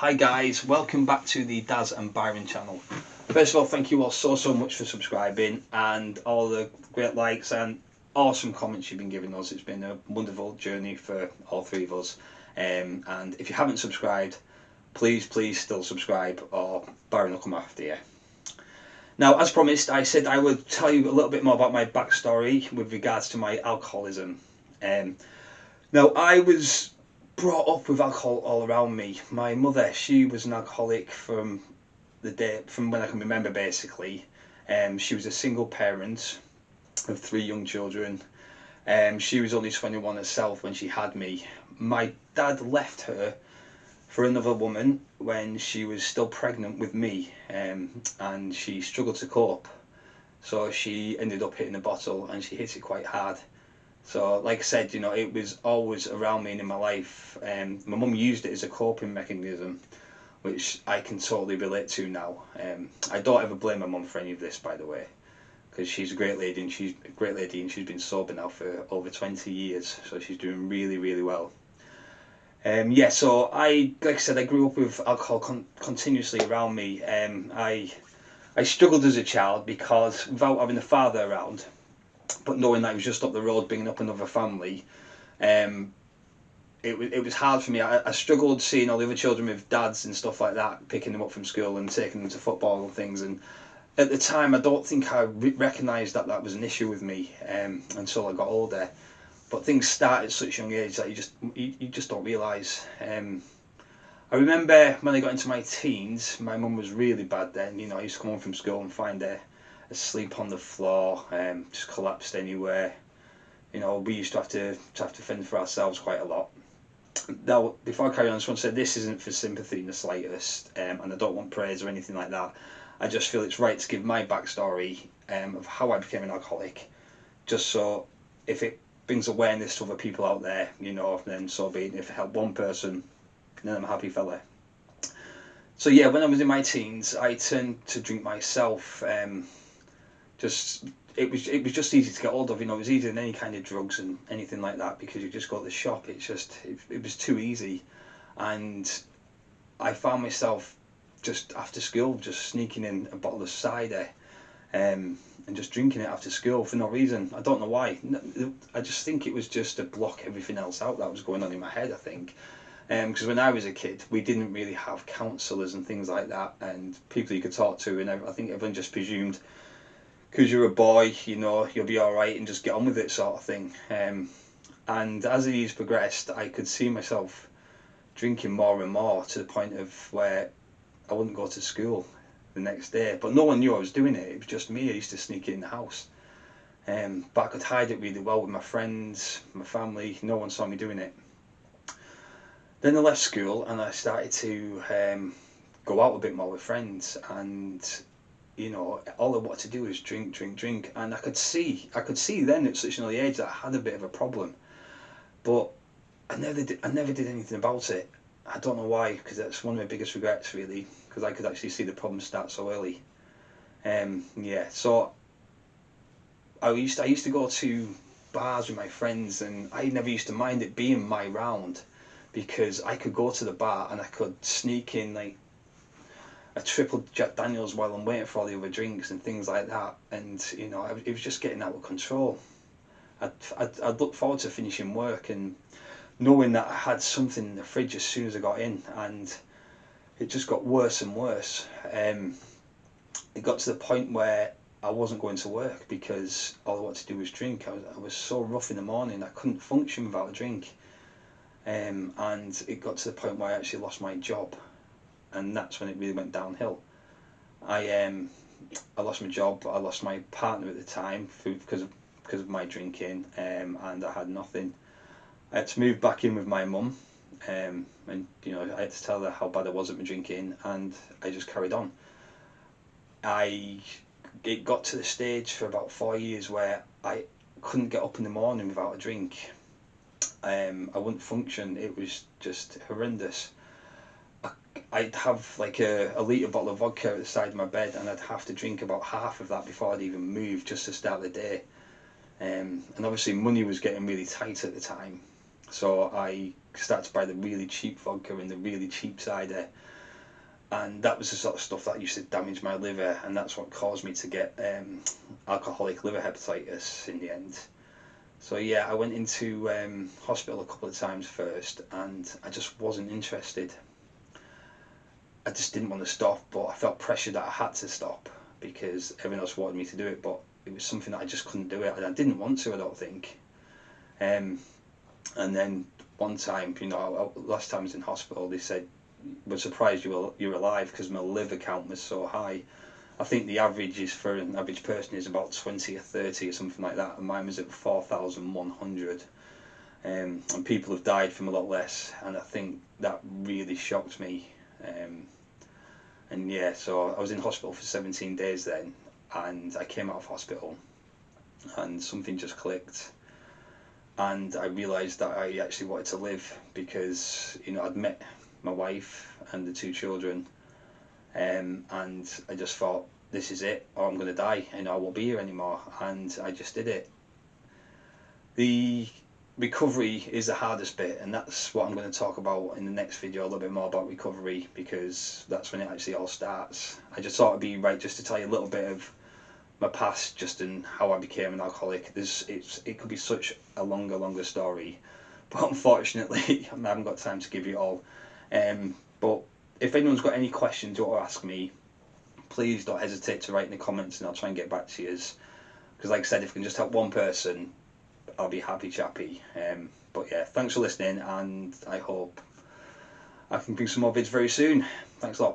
Hi guys, welcome back to the Daz and Byron channel. First of all, thank you all so much for subscribing and all the great likes and awesome comments you've been giving us. It's been a wonderful journey for all three of us. And if you haven't subscribed, please still subscribe or Byron will come after you. Now, as promised, I said I would tell you a little bit more about my backstory with regards to my alcoholism. Now, I was brought up with alcohol all around me. My mother, she was an alcoholic from when I can remember, basically. She was a single parent of 3 young children. She was only 21 herself when she had me. My dad left her for another woman when she was still pregnant with me, and she struggled to cope. So she ended up hitting a bottle, and she hit it quite hard. So, like I said, it was always around me and in my life. My mum used it as a coping mechanism, which I can totally relate to now. I don't ever blame my mum for any of this, by the way, because she's a great lady, and she's been sober now for over 20 years, so she's doing really well. Yeah, so like I said, I grew up with alcohol continuously around me. I struggled as a child because without having a father around, but knowing that he was just up the road bringing up another family, it was hard for me. I struggled seeing all the other children with dads and stuff like that, picking them up from school and taking them to football and things. And at the time, I don't think I recognised that that was an issue with me until I got older. But things start at such a young age that you just don't realise. I remember when I got into my teens, my mum was really bad then. I used to come home from school and find her asleep on the floor, just collapsed anywhere. We used to have to fend for ourselves quite a lot. Now, before I carry on, I just want to say this isn't for sympathy in the slightest, and I don't want praise or anything like that. I just feel it's right to give my backstory of how I became an alcoholic, just so if it brings awareness to other people out there, then so be it. If it helped one person, then I'm a happy fella. So yeah, when I was in my teens, I turned to drink myself. It was just easy to get hold of. It was easier than any kind of drugs and anything like that, because you just go to the shop. It was too easy, and I found myself just after school just sneaking in a bottle of cider, and just drinking it after school for no reason. I don't know why. I just think it was just to block everything else out that was going on in my head, I think. Because when I was a kid, we didn't really have counsellors and things like that, and people you could talk to, and I think everyone just presumed because you're a boy, you'll be alright and just get on with it, sort of thing. And as the years progressed, I could see myself drinking more and more, to the point of where I wouldn't go to school the next day. But no one knew I was doing it. It was just me. I used to sneak it in the house. But I could hide it really well with my friends, my family. No one saw me doing it. Then I left school and I started to go out a bit more with friends, and all I wanted to do was drink, and I could see then at such an early age that I had a bit of a problem, but I never did anything about it. I don't know why, because that's one of my biggest regrets, really, because I could actually see the problem start so early. Yeah, so I used to go to bars with my friends, and I never used to mind it being my round, because I could go to the bar and I could sneak in like a triple Jack Daniels while I'm waiting for all the other drinks and things like that, and it was just getting out of control. I'd look forward to finishing work and knowing that I had something in the fridge as soon as I got in, and it just got worse and worse. It got to the point where I wasn't going to work because all I wanted to do was drink. I was so rough in the morning, I couldn't function without a drink, and it got to the point where I actually lost my job. And that's when it really went downhill. I lost my job. I lost my partner at the time because of my drinking, and I had nothing. I had to move back in with my mum, and I had to tell her how bad I was at my drinking, and I just carried on. It got to the stage for about 4 years where I couldn't get up in the morning without a drink. I wouldn't function. It was just horrendous. I'd have like a litre bottle of vodka at the side of my bed, and I'd have to drink about half of that before I'd even move, just to start the day. And obviously money was getting really tight at the time, so I started to buy the really cheap vodka and the really cheap cider, and that was the sort of stuff that used to damage my liver, and that's what caused me to get alcoholic liver hepatitis in the end. So yeah, I went into hospital a couple of times first, and I just wasn't interested. I just didn't want to stop, but I felt pressure that I had to stop because everyone else wanted me to do it, but it was something that I just couldn't do it, and I didn't want to, I don't think. Um, and then one time, last time I was in hospital, they said, "We're surprised you're alive," because my liver count was so high. I think the average is for an average person is about 20 or 30 or something like that, and mine was at 4,100. And people have died from a lot less, and I think that really shocked me. And yeah, so I was in hospital for 17 days then, and I came out of hospital, and something just clicked, and I realised that I actually wanted to live because I'd met my wife and the two children, and I just thought, this is it, or I'm going to die, and I won't be here anymore, and I just did it. The recovery is the hardest bit, and that's what I'm going to talk about in the next video, a little bit more about recovery, because that's when it actually all starts. I just thought it'd be right just to tell you a little bit of my past, just in how I became an alcoholic. It could be such a longer story, but unfortunately I haven't got time to give you it all. But if anyone's got any questions you want to ask me, please don't hesitate to write in the comments, and I'll try and get back to you. Because like I said, if I can just help one person, I'll be happy chappy. But yeah, thanks for listening, and I hope I can bring some more vids very soon. Thanks a lot.